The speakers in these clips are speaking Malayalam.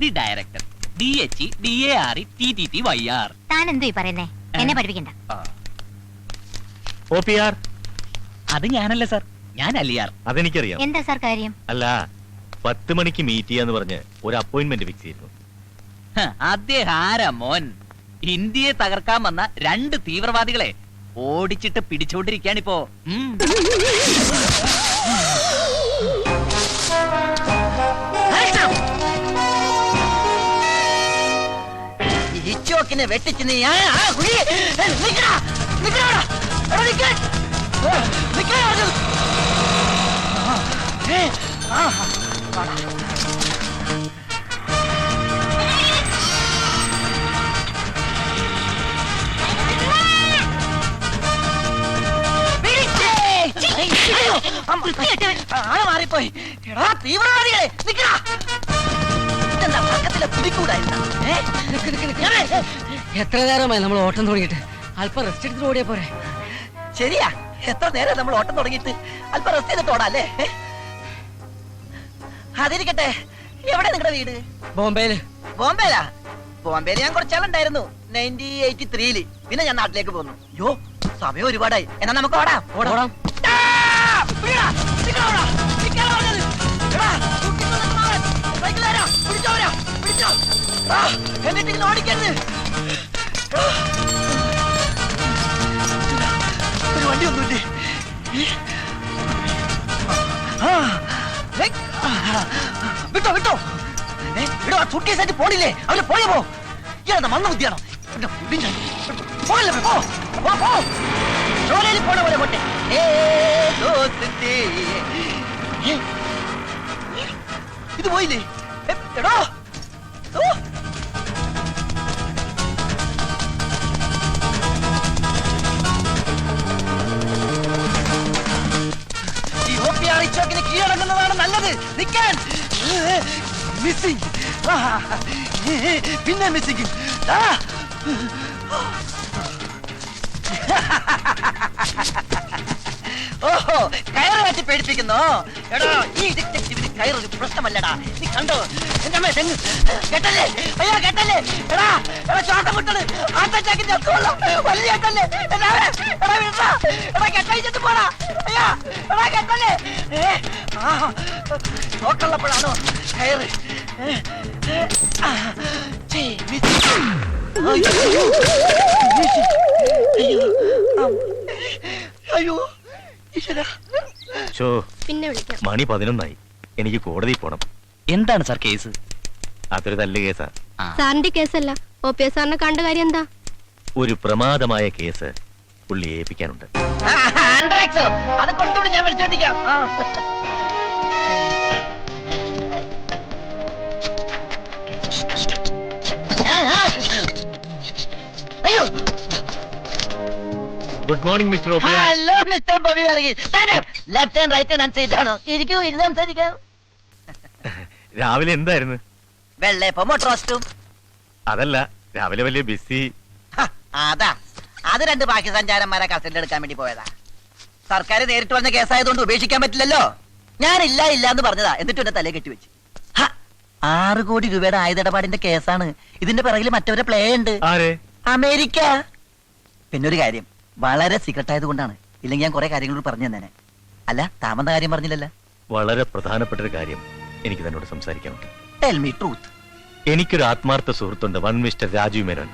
The director DHEDARETTTYR. താൻ എന്തോ ഈ പറയുന്നേ? എന്നെ പഠിപ്പിക്കണ്ട. OPR അത് ഞാനല്ല സാർ, ഞാൻ അലിയാർ. അതെനിക്കറിയാം. എന്താ സാർ കാര്യം? അല്ല 10 മണിക്ക് മീറ്റ് ചെയ്യാന്ന് പറഞ്ഞ് ഒരു അപ്പോയിന്റ്മെന്റ് ഫിക്സ് ചെയ്തു. അദ്ദേഹം ആരാ മോൻ? ഇന്ത്യയെ തകർക്കാൻ വന്ന 2 തീവ്രവാദികളെ ഓടിച്ചിട്ട് പിടിച്ചോണ്ടിരിക്കാണിപ്പോ. ഇച്ചോക്കിനെ വെട്ടിച്ച് നീ മാറിപ്പോയി. എടാ തീവ്രവാദികളെ നിക്കടാ. ഇതെന്താ പക്കത്തിലെ പിടിക്കൂടായിരുന്ന? എത്ര നേരമായി നമ്മൾ ഓട്ടം തുടങ്ങിയിട്ട്? അല്പം റെസ്റ്റ് എടുത്തിട്ട് ഓടിയാ പോരെ? ശരിയാ, എത്ര നേരം നമ്മൾ ഓട്ടം തുടങ്ങിയിട്ട്? അല്പം റെസ്റ്റ് ചെയ്തിട്ട് ഓടാല്ലേ? അതിരിക്കട്ടെ, എവിടെ നിങ്ങളുടെ വീട്? ബോംബെയില്. ബോംബെയിലാ? ബോംബെയിൽ ഞാൻ കുറച്ചാളുണ്ടായിരുന്നു 1983-ല്. പിന്നെ ഞാൻ നാട്ടിലേക്ക് പോന്നു. യോ, സമയം ഒരുപാടായി. എന്നാ നമുക്ക് ഓടാം. ഓടാം. എന്നിട്ട് ഓടിക്കരുത്. ഒരു വണ്ടി ഒന്നുമില്ലേ? വിട്ടോ വിട്ടോ വിടോ. ആ സുട്കേസായിട്ട് പോണില്ലേ? അവര് പോയപ്പോ ഇയാളെന്താ മന്ന ബുദ്ധിയാണോ? ജോലിയിൽ പോണ പോലെ പോട്ടെ. ഇത് പോയില്ലേ? എടോ ചോക്കിന് കീഴടങ്ങുന്നതാണ് നല്ലത്. നിൽക്കാൻ മിസ്സിംഗ്, പിന്നെ മിസ്സിംഗ്. ഓഹോ, കയറ് കാട്ടി പേടിപ്പിക്കുന്നോ? എടോ, ഈ ഡിറ്റക്റ്റീവിന് കയറൊരു പ്രശ്നമല്ലടാ. നീ കണ്ടോ എന്റെ അമ്മ തെങ്ങ് കെട്ടല്ലേ? അയ്യോ കെട്ടല്ലേ? എടാ എടാ ശ്വാസം മുട്ടണ്. ആട്ടച്ചാക്കിന്റെ ഒക്കെയുള്ള വലിയ കെട്ടല്ലേ? എടാ വിടാ. എടാ കെട്ടഴിച്ചിട്ട് പോടാ. അയ്യോ എടാ കെട്ടല്ലേ? നോക്കുള്ളപ്പോഴാണോ കയറ്? അയ്യോ പിന്നെ വിളിക്കാം. മണി 11 എനിക്ക് കോടതി പോണം. എന്താണ് സാർ കേസ്? അതൊരു തല്ല് കേസാ. സാറിന്റെ കേസല്ല, OPS സാറിനെ കണ്ട കാര്യം എന്താ? ഒരു പ്രമാദമായ കേസ് പുള്ളി ഏൽപ്പിക്കാനുണ്ട്. അത് കൊടുത്തോണ്ട് ഞാൻ വിളിച്ചോണ്ടിരിക്കാം. അയ്യോ, good morning mister OPR. Hello mister Bobby Varghese. Left hand right hand അനുസരിച്ചാണോ? ഇരിക്കൂ, ഇരുന്ന് സംസാരിക്കാം. രാവിലെ എന്തായിരുന്നു? വെള്ളയപ്പം റോസ്റ്റും. അതല്ല, രാവിലെ വലിയ ബിസി. അതാ, അത് 2 പാകിസ്ഥാൻകാരന്മാരെ കസ്റ്റഡിയിൽ എടുക്കാൻ വേണ്ടി പോയതാ. സർക്കാർ നേരിട്ട് വന്ന കേസായതുകൊണ്ട് ഉപേക്ഷിക്കാൻ പറ്റില്ലല്ലോ. ഞാനില്ല ഇല്ല എന്ന് പറഞ്ഞതാ, എന്നിട്ട് എന്റെ തലയെ കെട്ടിവെച്ച്. 6 കോടി രൂപയുടെ ആയുധടപാടിന്റെ കേസാണ്. ഇതിന്റെ പിറകിൽ മറ്റവരെ പ്ലേ ഉണ്ട്. അമേരിക്ക. പിന്നൊരു കാര്യം, വളരെ സീക്രട്ട് ആയതുകൊണ്ടാണ്. ഇല്ലെങ്കിൽ ഞാൻ കുറെ കാര്യങ്ങളോട് പറഞ്ഞു തന്നെ. അല്ല, താമന്ന കാര്യം പറഞ്ഞില്ലല്ലോ. വളരെ പ്രധാനപ്പെട്ട ഒരു കാര്യം എനിക്ക് തന്നോട് സംസാരിക്കാനുണ്ട്. Tell me truth. എനിക്കൊരു ആത്മാർത്ഥ സുഹൃത്തുണ്ട്, വൺ മിസ്റ്റർ രാജീവ് മേനോൻ.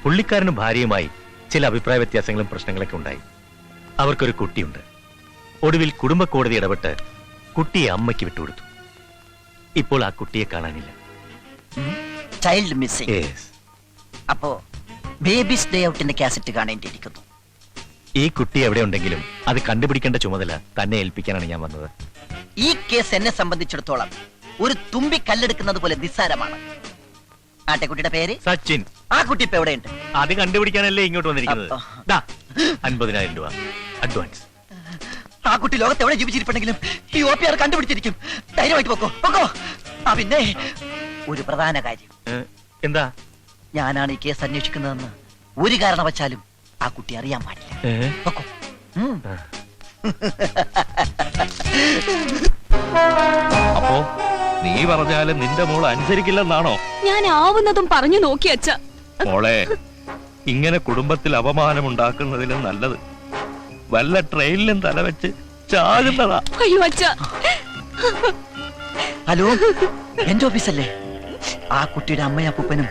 പുള്ളിക്കാരനും ഭാര്യയുമായി ചില അഭിപ്രായ വ്യത്യാസങ്ങളും പ്രശ്നങ്ങളൊക്കെ ഉണ്ടായി. അവർക്കൊരു കുട്ടിയുണ്ട്. ഒടുവിൽ കുടുംബ കോടതി ഇടപെട്ട് കുട്ടിയെ അമ്മയ്ക്ക് വിട്ടുകൊടുത്തു. ഇപ്പോൾ ആ കുട്ടിയെ കാണാനില്ല. Child missing. അപ്പോ ബേബീസ് ഡേ ഔട്ടിന്റെ കാസറ്റ് കാണേണ്ടിയിരിക്കുന്നു. ഈ കുട്ടി എവിടെ ഉണ്ടെങ്കിലും അത് കണ്ടുപിടിക്കേണ്ട ചുമതല തന്നെ ഏൽപ്പിക്കാനാണ് ഞാൻ വന്നത്. ഈ കേസ് എന്നെ സംബന്ധിച്ചിടത്തോളം ഒരു തുമ്പി കല്ലെടുക്കുന്നത് പോലെ നിസ്സാരമാണ്. ആട്ടെക്കുട്ടിയുടെ പേര് സച്ചിൻ. ആ കുട്ടി ഇപ്പൊ എവിടെയുണ്ട്? അത് കണ്ടുപിടിക്കാനല്ലേ ഇങ്ങോട്ട് വന്നിരിക്കുന്നത്. 50,000 രൂപ അഡ്വാൻസ്. ആ കുട്ടി ലോകത്ത് എവിടെ ജീവിച്ചിരിപ്പുണ്ടെങ്കിലും ഈ OPR കണ്ടുപിടിച്ചിരിക്കും. ധൈര്യമായിട്ട് പൊക്കോ പൊക്കോ. പിന്നെ ഒരു പ്രധാന കാര്യം. എന്താ? ഞാനാണ് ഈ കേസ് അന്വേഷിക്കുന്നതെന്ന് ഒരു കാരണവശാലും ആ കുട്ടി അറിയാൻ പാടില്ല. പൊക്കോ. അപ്പോ നീ പറഞ്ഞാലും നിന്റെ മോൾ അനുസരിക്കില്ലെന്നാണോ? ഞാൻ ആവുന്നതും പറഞ്ഞു നോക്കി അച്ഛ. മോളെ, ഇങ്ങനെ കുടുംബത്തിൽ അപമാനമുണ്ടാക്കുന്നതിലും നല്ലത് വല്ല ട്രെയിനിലും തലവെച്ച് ചാകുന്നതാ. അയ്യോ അച്ഛ, ഹലോ, എന്റെ ഓഫീസല്ലേ? ആ കുട്ടിയുടെ അമ്മയും അപ്പൂപ്പനും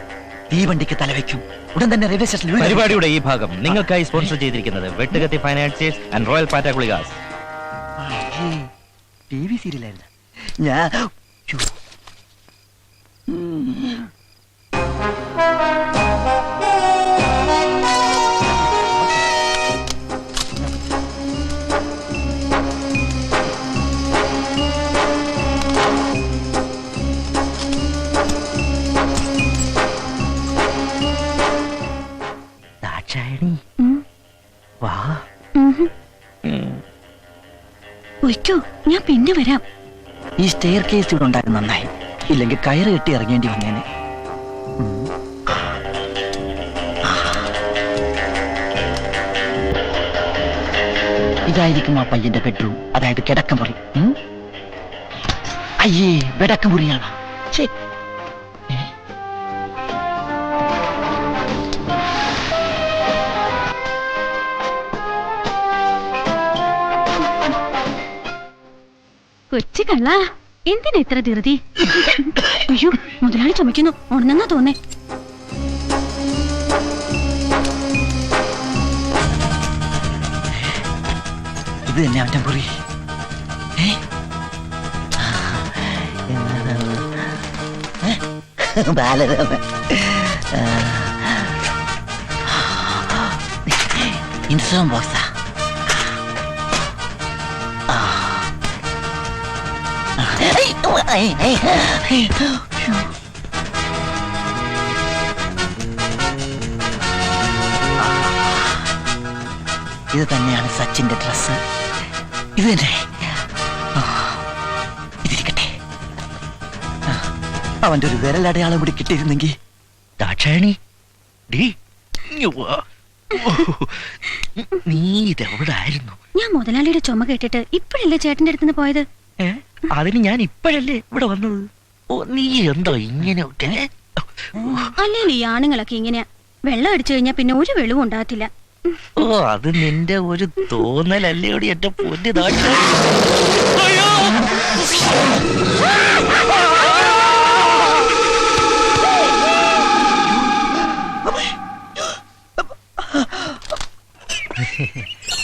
തീവണ്ടിക്ക് തലവെക്കും. ഉടൻ തന്നെ റെയിൽവേ സ്റ്റേഷനിൽ പരിപാടിയുടെ ഈ ഭാഗം നിങ്ങൾക്കായി സ്പോൺസർ ചെയ്തിരിക്കുന്നത് വെട്ടുകത്തി ഫൈനാൻസിയേഴ്സ് ആൻഡ് റോയൽ പാറ്റാകുളികാസ്. TV സീരിയലായിരുന്നു ഞാൻ. വാ, ഒയ്ക്കോ, ഞാൻ പിന്നെ വരാം. ഈ സ്റ്റെയർ കേസ് ഇവിടെ ഉണ്ടായിരുന്നു നന്നായി, ഇല്ലെങ്കിൽ കയറ് കെട്ടി ഇറങ്ങേണ്ടി വന്നേനെ. ഇതായിരിക്കും ആ പയ്യന്റെ ബെഡ്റൂം, അതായത് കിടക്കമുറി. അയ്യേ, കിടക്കമുറിയാണ്. കൊച്ചു കള്ള, എന്തിനാ ഇത്ര ധൃതി? അയ്യോ, മുതലാളി ചുമക്കുന്നു, ഉണന്നെന്നാ തോന്നേ. ഇത് തന്നെ അവന്റെ മുറി. ഇൻസുറൻസ് ബോക്സാ. ഇത് തന്നെയാണ് സച്ചിന്റെ ഡ്രസ്. ഇത് തന്നെ. ഇതിരിക്കട്ടെ. അവന്റെ ഒരു വിരലടയാളം കൂടി കിട്ടിയിരുന്നെങ്കിൽ. ദാക്ഷായണി, നീ ഇതെവിടായിരുന്നു? ഞാൻ മുതലാളിയുടെ ചുമ കേട്ടിട്ട് ഇപ്പോഴല്ലേ ചേട്ടന്റെ അടുത്തുനിന്ന് പോയത്. അതിന് ഞാൻ ഇപ്പോഴല്ലേ ഇവിടെ വന്നത്. ഓ, നീ എന്താ ഇങ്ങനെയൊക്കെ? അല്ലെങ്കിൽ ഈ ആണുങ്ങളൊക്കെ ഇങ്ങനെയാ. വെള്ളം അടിച്ചു കഴിഞ്ഞാൽ പിന്നെ ഒരു വെളിവും ഉണ്ടാകത്തില്ല. ഓ, അത് നിന്റെ ഒരു തോന്നലല്ലേടി എന്റെ പൊന്നു ദാക്ഷായണി.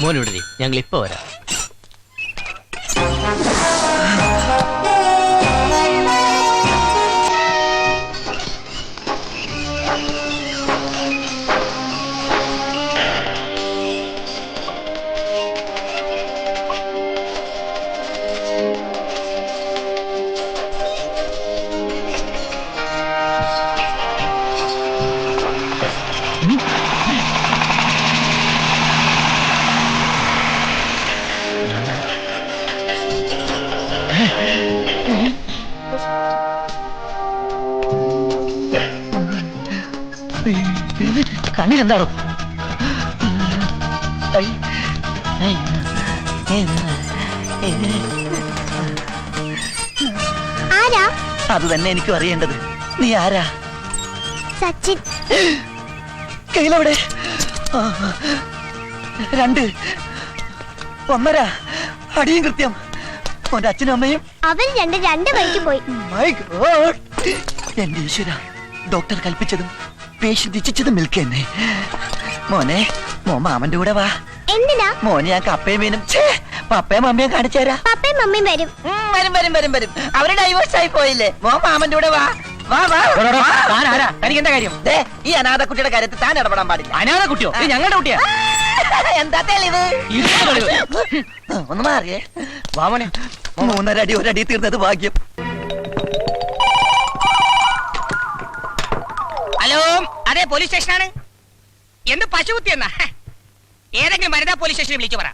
മോനോടേ, ഞങ്ങൾ ഇപ്പൊ വരാം. കണ്ണിലെന്താണോ? ആരാ? അത് തന്നെ എനിക്കും അറിയേണ്ടത്. നീ ആരാ? സച്ചിൻ. കയ്യിലെവിടെ? 2, 1.5 അടിയും കൃത്യം. ഓന്റെ അച്ഛനും അമ്മയും അവർ രണ്ട് വഴിക്ക് പോയി. My God! എന്റെ ഈശ്വര, ഡോക്ടർ കൽപ്പിച്ചതും പേഷ്യന്റ് ഇച്ഛിച്ചതും മിൽക്ക് തന്നെ. മോനെ, മോൻ മാമന്റെ കൂടെ വാ. എന്തിനാ? മോനെ ഞാൻ കപ്പയും മീനും പപ്പയും മമ്മിയും കാണിച്ചുതരാ. പപ്പയും മമ്മിയും വരും. വരും. അവര് ഡൈവേഴ്സ് ആയി പോയില്ലേ? മോൻ മാമന്റെ കൂടെ വാ. വാ വാ. തനിക്ക് എന്താ കാര്യം? ദേ, ഈ അനാഥ കുട്ടിയുടെ കാര്യത്തിൽ താൻ ഇടപെടാൻ പാടില്ല. അനാഥ കുട്ടിയോ? ഇത് ഞങ്ങളുടെ കുട്ടിയാ. എന്താ തെളിവ്? ഒന്ന് മാറിയേ. വാമനെ, 3.5 അടി ഒരടി തീർന്നത് ഭാഗ്യം. ഹലോ, അതെ പോലീസ് സ്റ്റേഷനാണ്. എന്ത് പശുകുത്തി എന്നാ? ഏതെങ്കിലും വനിതാ പോലീസ് സ്റ്റേഷനിൽ വിളിച്ചു പറ.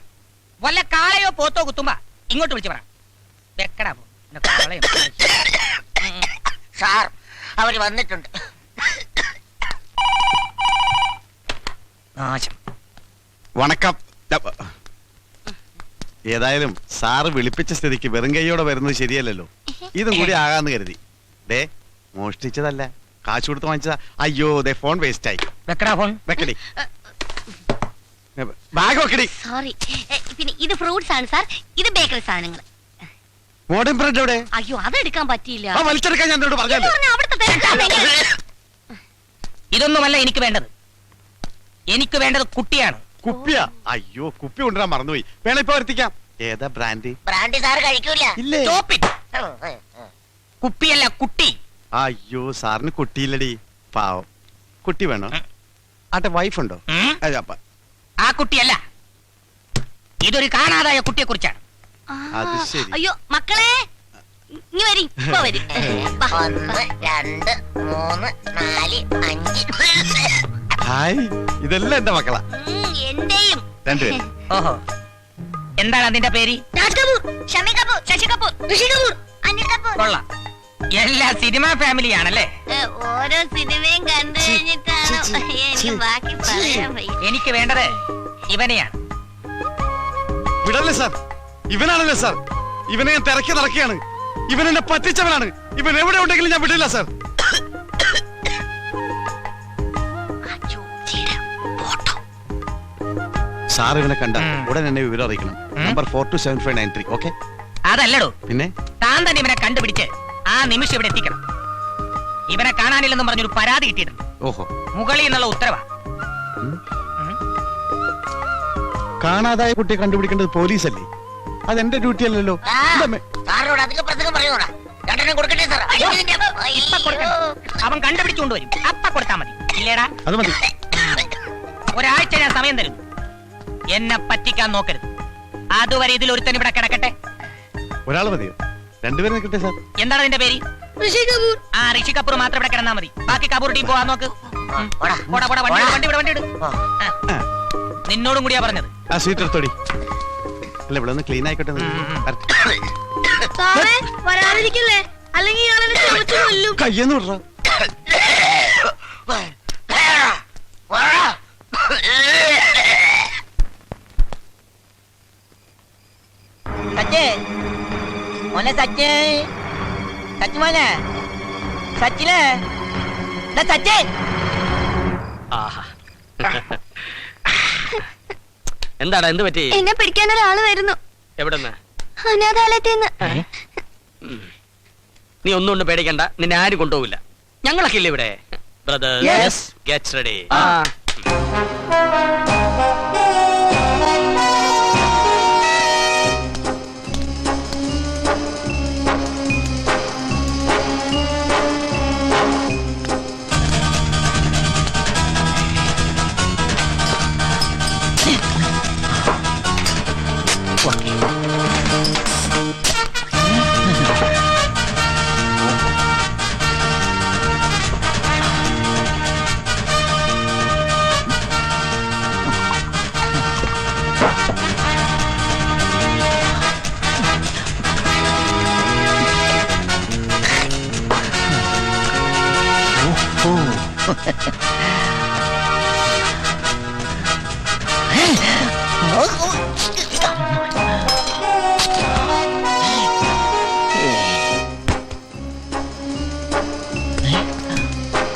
വല്ല കാളയോ പോത്തോ കുത്തുമ്പോ ഇങ്ങോട്ട് വിളിച്ചു പറ. വെക്കടാ പോ. സാർ, അവര് വന്നിട്ടുണ്ട്. വണക്കം. ഏതായാലും സാറ് വിളിപ്പിച്ച സ്ഥിതിക്ക് വെറും കൈയോടെ വരുന്നത് ശരിയല്ലല്ലോ. ഇതും കൂടി ആകാന്ന് കരുതി. ദേ മോഷ്ടിച്ചതല്ല, കാശ് കൊടുത്ത് വാങ്ങിച്ചതാ. അയ്യോ ദേ ഫോൺ വേസ്റ്റ് ആയി. വെക്കടാ ഫോൺ. വെക്കടി, ബാഗ് വെക്കടി. സോറി. പിന്നെ ഇത് ഫ്രൂട്ട്സ് ആണ് സാർ, ഇത് ബേക്കറി സാധനങ്ങൾ. മോഡേൺ ബ്രെഡ് എവിടെ? അയ്യോ അതെടുക്കാൻ പറ്റിയില്ല. ആ വലിച്ചെടുക്കാൻ ഞാൻ എന്നോട് പറഞ്ഞല്ലോ. അവിടുത്തെ തിരക്കാണ്. ഇതൊന്നുമല്ല എനിക്ക് വേണ്ടത്. എനിക്ക് വേണ്ടത് കുട്ടിയാണ്. കുപ്പിയാ? അയ്യോ കുപ്പി കൊണ്ടുവരാൻ മറന്നുപോയി. വേണം ഇപ്പൊ വരുത്തിക്കാം. ഏതാ ബ്രാൻഡ്? ബ്രാൻഡി സാർ കഴിക്കൂല. ഇല്ലേ? Stop it. കുപ്പിയല്ല കുട്ടി. അയ്യോ സാറിന് കുട്ടിയില്ലടി, പാവം. കുട്ടി വേണോ? ആട്ടെ വൈഫുണ്ടോ? ഉം? ആ കുട്ടിയല്ല, ഇതൊരു കാണാതായ കുട്ടിയെ കുറിച്ചാണ്. അത് ശരി. അയ്യോ മക്കളെ ഇനി വരി, ഇപ്പൊ വരി. 1 2 3 4 5. ഹായ്, ഇതെല്ലാം എന്റെ മക്കളാ. എന്റെയും. രണ്ടുപേരും. ഓഹോ, എന്താണ് അതിന്റെ പേര്? രാജ് കപൂർ, ഷമി കപൂർ, ശശി കപൂർ, ഋഷി കപൂർ, അനിൽ കപൂർ. കൊള്ളാം, എല്ലാ സിനിമ ഫാമിലിയാണല്ലേ. ഓരോ സിനിമയും കണ്ടു കഴിഞ്ഞിട്ടാണ് എനിക്ക് ബാക്കി പറയാൻ വയ്യ. എനിക്ക് വേണ്ടത് ഇവനെയാണ്. വിടല്ലേ സാർ, ഇവനാണല്ലേ സാർ. ഇവനെ ഞാൻ തിരക്കി നടക്കുകയാണ്. ഇവൻ എന്നെ പറ്റിച്ചവനാണ്. ഇവൻ എവിടെ ഉണ്ടെങ്കിലും ഞാൻ വിടില്ല സാർ. സാർ ഇവനെ കണ്ട ഉടൻ എന്നെ വിവരം അറിയിക്കണം. നമ്പർ 427593. ഓക്കെ? അതല്ലടോ, പിന്നെ താൻ തന്നെ ഇവനെ കണ്ടുപിടിച്ച് ആ നിമിഷം ഇവിടെ എത്തിക്കണം. ഇവനെ കാണാനില്ലെന്നും പറഞ്ഞൊരു പരാതി കിട്ടിയിട്ടുണ്ട്. ഓഹോ, മുകളിൽ നിന്നുള്ള ഉത്തരവാ. കാണാതായ കുട്ടിയെ കണ്ടുപിടിക്കേണ്ടത് പോലീസല്ലേ? അതെന്റെ ഡ്യൂട്ടി അല്ലല്ലോ. സാറിനോട് അധികം പ്രസംഗം പറയൂടാ. രണ്ടെണ്ണം കൊടുക്കട്ടെ സാർ. ഇപ്പൊ കൊടുക്കണം. അവൻ കണ്ടുപിടിച്ചുകൊണ്ട് വരും, അപ്പ കൊടുത്താ മതി. ഇല്ലേടാ? അത് മതി. ഒരാഴ്ച ഞാൻ സമയം തരുന്നു. എന്നെ പറ്റിക്കാൻ നോക്കരുത്. അതുവരെ ഇതിൽ ഒരുത്തൻ ഇവിടെ കിടക്കട്ടെ. ഒരാൾ മതിയോ? രണ്ടുപേരും നിൽക്കട്ടെ സാർ. എന്താണ് നിന്റെ പേര്? ഋഷി കപൂർ. ആ ഋഷി കപൂർ മാത്രം ഇവിടെ കിടന്നാ മതി. ബാക്കി കപൂർ ടീം പോവാൻ നോക്ക്. പോടാ പോടാ, വണ്ടി ഇട്. ആ. നിന്നോടും കൂടിയാ പറഞ്ഞത്. ആ സീറ്റ് എടുത്തോടി. അല്ല ഇവിടെ ഒന്ന് ക്ലീൻ ആയിക്കോട്ടെ. സാറേ വരാതിരിക്കല്ലേ, അല്ലെങ്കിൽ ഇയാളെന്നെ ചുമച്ചു കൊല്ലും. കയ്യെന്ന് വിടറ. സച്ചേ മോനെ, സച്ചേ സച്ചു മോനെ, സച്ചിനെ സച്ചേ. എന്താടാ, എന്ത് പറ്റി? എന്നെ പിടിക്കാൻ ഒരാള് വരുന്നു. എവിടെന്ന്? അനാഥാലയത്തിൽ നിന്ന്. നീ ഒന്നും പേടിക്കണ്ട, നിന്നെ ആരും കൊണ്ടുപോകില്ല. ഞങ്ങളൊക്കെ ഇല്ല ഇവിടെ. Yes. Get ready.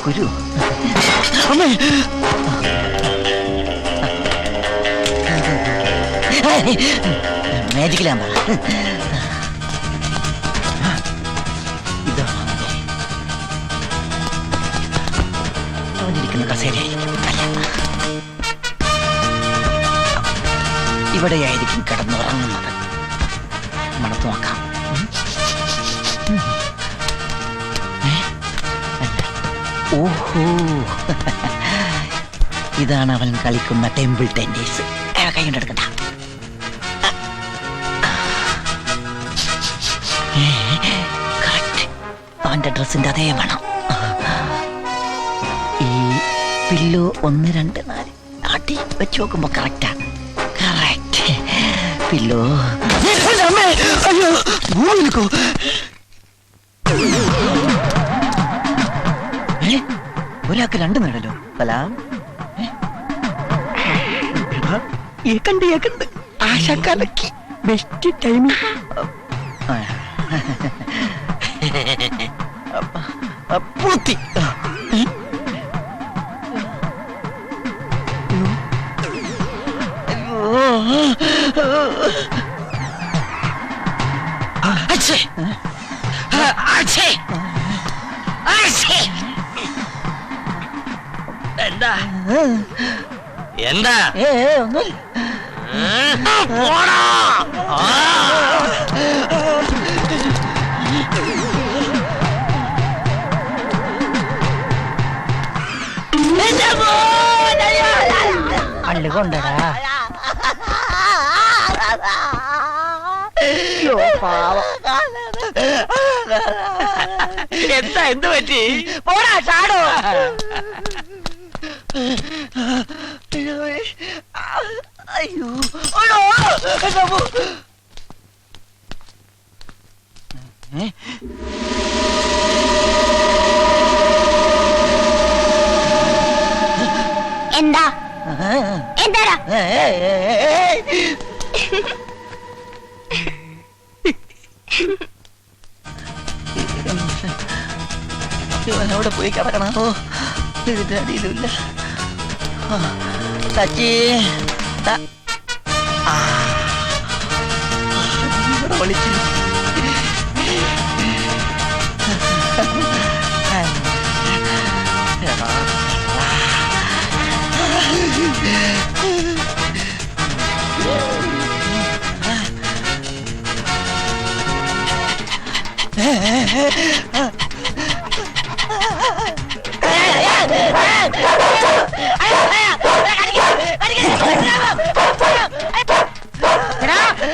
കുരു മാജിക്കലാമ്പ. ഇതാണ് അവനിരിക്കുന്ന കസേരയായിരിക്കും. അല്ല, ഇവിടെയായിരിക്കും കിടന്നുറങ്ങുന്നത്. മണത്ത് നോക്കാം. ഓഹോ, ഇതാണ് അവൻ കളിക്കുന്ന ടെമ്പിൾ ടെന്നീസ്. കൈ കൊണ്ടെടുക്കണ്ട. അവന്റെ ഡ്രസ്സിന്റെ അതേ മണം. ഈ പില്ലോ 1 2 4 ആട്ടി വെച്ച് നോക്കുമ്പോ കറക്റ്റാ. Correct pillow. ഒരാൾക്ക് 2 നേടല്ലോ. സലാം. ഏക്കണ്ട് ആശാക്കാലക്ക് ബെസ്റ്റ് ടൈമിംഗ്. പൂത്തി. അച്ഛേ. അച്ഛേ. അച്ഛേ. എന്താ എന്താ ഒന്നുമില്ല. പോടാ. പള്ളി കൊണ്ടടാ. എന്താ എന്ത് പറ്റി? പോടാ ചാടോ. അയ്യോ എന്താ എന്താടാ അവിടെ പോയി കിടക്കണം. ഓ ഇതിന്റെ അടിയിലുമില്ല. സച്ചി വിളിച്ചു.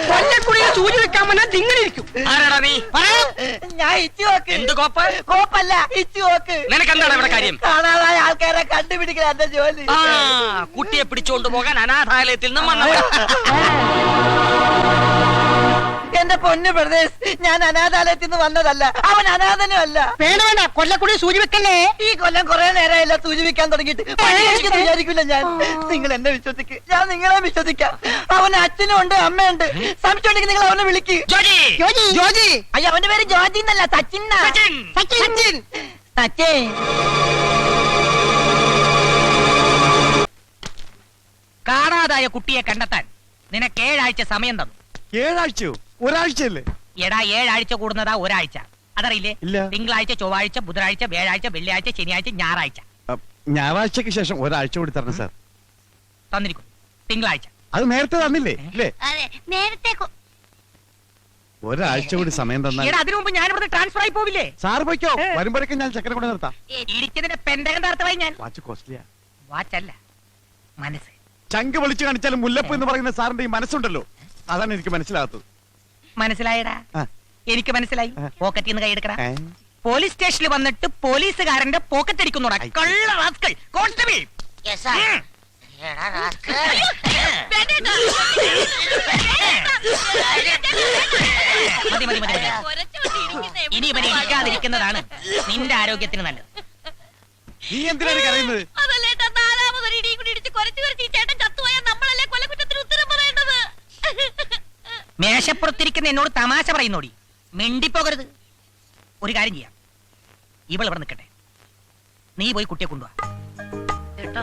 കൊല്ലക്കുടിയിൽ സൂചി വെക്കാൻ വന്നാൽ ഇങ്ങനെ ഇരിക്കും. ആരാടാ നീ? ഞാൻ ഇച്ചു നോക്ക്. എന്ത് കോപ്പ്? കോപ്പല്ല, ഇച്ചു നോക്ക്. നിനക്കെന്താണ് ഇവിടെ കാര്യം? കാണാതായ ആൾക്കാരെ കണ്ടുപിടിക്കല എന്റെ ജോലി. ആ കുട്ടിയെ പിടിച്ചോണ്ട് പോകാൻ അനാഥാലയത്തിൽ നിന്നും വന്നവൻ. എന്റെ പൊന്നു പ്രദേശ്, ഞാൻ അനാഥാലയത്തിൽ നിന്ന് വന്നതല്ല. അവൻ അനാഥനും അല്ല. വേണ്ട വേണ്ട, കൊല്ലക്കുടി സൂചി വെക്കല്ലേ. ഈ കൊല്ലം കുറെ നേരമല്ല സൂചിപ്പിക്കാൻ തുടങ്ങിയിട്ട്. വിചാരിക്കില്ല ഞാൻ. നിങ്ങൾ എന്നെ വിശ്വസിക്ക്, ഞാൻ നിങ്ങളെ വിശ്വസിക്കാം. അവന് അച്ഛനും ഉണ്ട്, അമ്മയുണ്ട്. സംശയമുണ്ടെങ്കിൽ നിങ്ങൾ അവനെ വിളിക്ക്. ജോജി. ജോജി. അയ്യോ, അവന്റെ പേര് ജോജി എന്നല്ല, സച്ചിൻ. സച്ചിൻ. സച്ചിൻ. കാണാതായ കുട്ടിയെ കണ്ടെത്താൻ നിനക്ക് 7 ആഴ്ച സമയം തന്നു. 7 ആഴ്ചയോ? ഒരാഴ്ചയല്ലേ? എടാ 7 ആഴ്ച കൂടുന്നതാ ഒരാഴ്ച. അതറിയില്ലേ? ഇല്ല. തിങ്കളാഴ്ച, ചൊവ്വാഴ്ച, ബുധനാഴ്ച, വ്യാഴാഴ്ച, വെള്ളിയാഴ്ച, ശനിയാഴ്ച, ഞായറാഴ്ച ഞായറാഴ്ചക്ക് ശേഷം ഒരാഴ്ച കൂടി തരണം സാർ. തന്നിരിക്കും. തിങ്കളാഴ്ച. അത് നേരത്തെ തന്നില്ലേ? ഇല്ലേ? അതെ നേരത്തെ ഒരാഴ്ച കൂടി സമയം തന്നാൽ എടാ അതിനു മുമ്പ് ഞാൻ ഇവിടെ ട്രാൻസ്ഫർ ആയി പോവില്ലേ? സാർ പോയിക്കോ. വരുമ്പോഴേക്കും ഞാൻ ചക്കര കൂടെ നിർത്താം. ഇരിക്കുന്നതിന്റെ പെന്തകം തർത്തമായി ഞാൻ. വാച്ച് കോസ്റ്റ്ലിയാ. വാച്ചല്ല, മനസ്സ്. ചങ്ക് വിളിച്ചു കാണിച്ചാലും മുല്ലപ്പ് എന്ന് പറയുന്ന സാറിന്റെ ഈ മനസ്സുണ്ടല്ലോ, അതാണ് എനിക്ക് മനസ്സിലാകത്തത്. മനസ്സിലായടാ? ആ. എനിക്ക് മനസ്സിലായി. ആ. പോക്കറ്റിൽ നിന്ന് കൈയെടുക്കടാ. ഏ? പോലീസ് സ്റ്റേഷനിൽ വന്നിട്ട് പോലീസുകാരന്റെ പോക്കറ്റ് അടിക്കുന്നോടാ. കള്ള റാസ്കൽ. കോൺസ്റ്റബിൾ. മതി മതി മതി മതി. ഇനി ഇവനെ ഇരിക്കാതിരിക്കുന്നതാണ് നിന്റെ ആരോഗ്യത്തിന് നല്ലത്. നീ എന്തിനാണ് കരയുന്നത്? അതല്ലേട്ടാ, 4ാമതൊരു ഇടിയും കൂടി ഇടിച്ച് കുറച്ച് ഈ ചേട്ടൻ ചത്തുപോയാൽ നമ്മളല്ലേ കൊലക്കുറ്റത്തിന് ഉത്തരം പറയേണ്ടത്. മേശപ്പുറത്തിരിക്കുന്ന എന്നോട് തമാശ പറയുന്നോടി. മിണ്ടിപ്പോകരുത്. ഒരു കാര്യം ചെയ്യാം, ഇവൾ ഇവിടെ നിൽക്കട്ടെ, നീ പോയി കുട്ടിയെ കൊണ്ടുവാ. കേട്ടോ,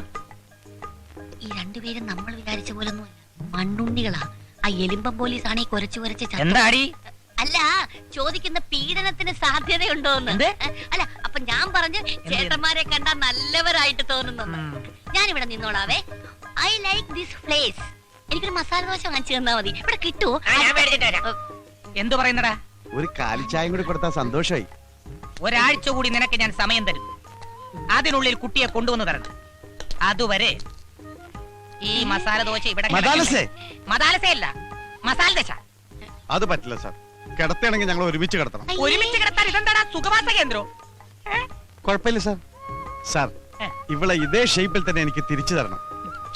ഈ രണ്ടുപേരും നമ്മൾ വിചാരിച്ച പോലൊന്നുമല്ല, മണ്ണുണ്ണികളാ. ആ എലിമ്പം പോലീസ് ആണ് ഈ കുരച്ച് എന്താടി? അല്ല, ചോദിക്കുന്ന പീഡനത്തിന് സാധ്യതയുണ്ടോന്ന്. എന്ത്? അല്ല, അപ്പൊ ഞാൻ പറഞ്ഞു ചേട്ടന്മാരെ കണ്ടാ നല്ലവരായിട്ട് തോന്നുന്നു. ഞാനിവിടെ നിന്നോളാവേ. I like this place. എനിക്കൊരു മസാല ദോശ വാങ്ങിച്ചു തന്നാ മതി. ഇവിടെ കിട്ടുമോ? എന്തു പറയുന്നടാ? ഒരു കാലിച്ചായം കൂടി കൊടുത്താൽ സന്തോഷമായി. ഒരാഴ്ച കൂടി നിനക്ക് ഞാൻ സമയം തരും. അതിനുള്ളിൽ കുട്ടിയെ കൊണ്ടുവന്ന് തരണം. അതുവരെ ഈ മസാല ദോശ ഇവിടെ മദാലസേ? മദാലസയല്ല, മസാല ദശ. അത് പറ്റില്ല സാർ. കിടത്തയാണെങ്കിൽ ഞങ്ങൾ ഒരുമിച്ച് കിടത്തണം. ഒരുമിച്ച് കിടത്താൻ ഇതെന്താടാ സുഖവാസ കേന്ദ്രം? കുഴപ്പമില്ല സാർ. സാർ, ഏ. ഇവളെ ഇതേ ഷേപ്പിൽ തന്നെ എനിക്ക് തിരിച്ചു തരണം.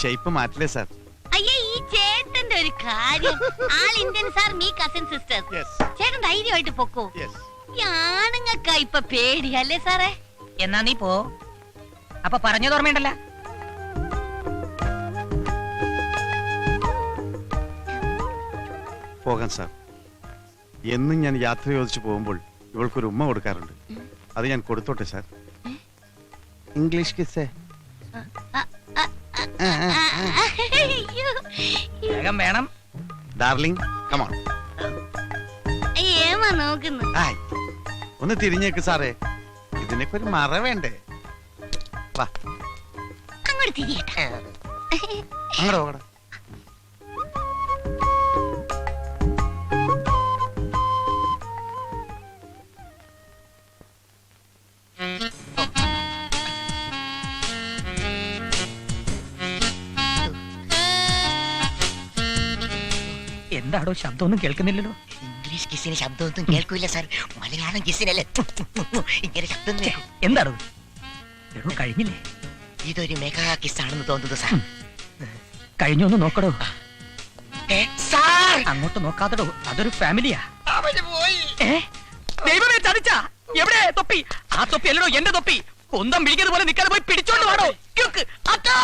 ഷേപ്പ് മാറ്റില്ലേ സാർ? അയ്യേ, ഈ ചേട്ടന്റെ ഒരു കാര്യം. ആൾ Indian sir, me cousin sisters. Yes. ചേട്ടൻ ധൈര്യമായിട്ട് പൊക്കോ. Yes. ഈ ആണുങ്ങൾക്കാ ഇപ്പൊ പേടി അല്ലേ സാറേ? എന്നാ നീ പോ. അപ്പൊ പറഞ്ഞത് ഓർമ്മയുണ്ടല്ല? പോകാം സാർ. എന്നും ഞാൻ യാത്ര ചോദിച്ചു പോകുമ്പോൾ ഇവൾക്കൊരു ഉമ്മ കൊടുക്കാറുണ്ട്. അത് ഞാൻ കൊടുത്തോട്ടെ സാർ? ഇംഗ്ലീഷ് കിസ്സേ. അയ്യോ. വേഗം വേണം. Darling come on. ഏമാ നോക്കുന്നു. ആയ് ഒന്ന് തിരിഞ്ഞേക്ക് സാറേ, ഇതിനൊക്കെ ഒരു മറ വേണ്ടേ? വാ അങ്ങോട്ട് തിരിയട്ടെ. അങ്ങോട്ട് പോകട. എന്താടോ ശബ്ദമൊന്നും കേൾക്കുന്നില്ലല്ലോ. ഇംഗ്ലീഷ് കിസിന് ശബ്ദമൊന്നും കേൾക്കൂല സാർ. മലയാളം കിസിനല്ലേ ഇങ്ങനെ ശബ്ദം കേൾക്കും. എന്താടോ എടോ കഴിഞ്ഞില്ലേ? ഇതൊരു മെഗാ കിസ്സാണെന്ന് തോന്നുന്നു സാർ. കഴിഞ്ഞൊന്ന് നോക്കടോ. സാർ അങ്ങോട്ട് നോക്കാത്തടോ, അതൊരു ഫാമിലിയാ. അവര് പോയി. ദൈവമേ ചതിച്ച. എവിടെ തൊപ്പി? ആ തൊപ്പി അല്ലടോ എന്റെ തൊപ്പി. കൊന്തം പിടിക്കുന്നത് പോലെ നിൽക്കാതെ പോയി പിടിച്ചോണ്ട് വാടോ. ക്യുക്ക്. അക്കാ.